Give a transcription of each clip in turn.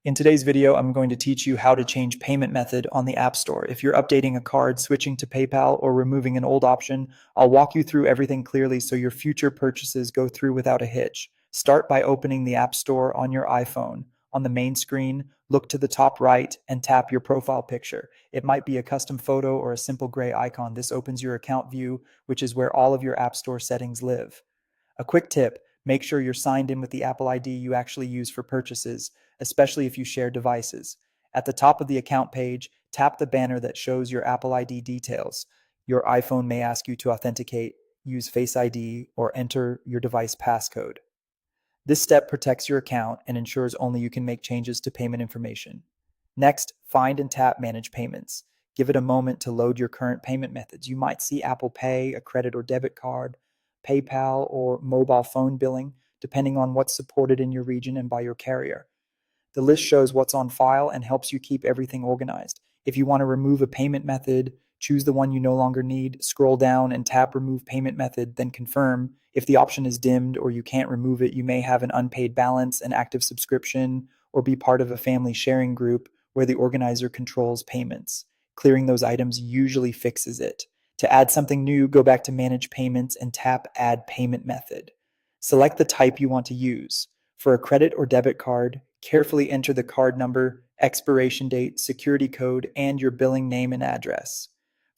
In today's video, I'm going to teach you how to change payment method on the App Store. If you're updating a card, switching to PayPal, or removing an old option, I'll walk you through everything clearly so your future purchases go through without a hitch. Start by opening the App Store on your iPhone. On the main screen, look to the top right and tap your profile picture. It might be a custom photo or a simple gray icon. This opens your account view, which is where all of your App Store settings live. A quick tip: make sure you're signed in with the Apple ID you actually use for purchases, especially if you share devices. At the top of the account page, tap the banner that shows your Apple ID details. Your iPhone may ask you to authenticate, use Face ID, or enter your device passcode. This step protects your account and ensures only you can make changes to payment information. Next, find and tap Manage Payments. Give it a moment to load your current payment methods. You might see Apple Pay, a credit or debit card, PayPal, or mobile phone billing, depending on what's supported in your region and by your carrier. The list shows what's on file and helps you keep everything organized. If you want to remove a payment method, choose the one you no longer need, scroll down and tap Remove Payment Method, then confirm. If the option is dimmed or you can't remove it, you may have an unpaid balance, an active subscription, or be part of a family sharing group where the organizer controls payments. Clearing those items usually fixes it. To add something new, go back to Manage Payments and tap Add Payment Method. Select the type you want to use. For a credit or debit card, carefully enter the card number, expiration date, security code, and your billing name and address.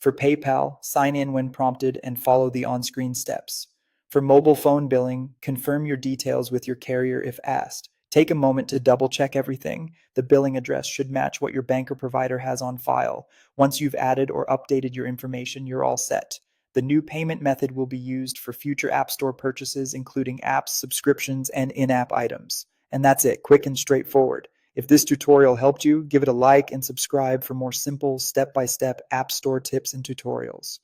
For PayPal, sign in when prompted and follow the on-screen steps. For mobile phone billing, confirm your details with your carrier if asked. Take a moment to double-check everything. The billing address should match what your bank or provider has on file. Once you've added or updated your information, you're all set. The new payment method will be used for future App Store purchases, including apps, subscriptions, and in-app items. And that's it, quick and straightforward. If this tutorial helped you, give it a like and subscribe for more simple, step-by-step App Store tips and tutorials.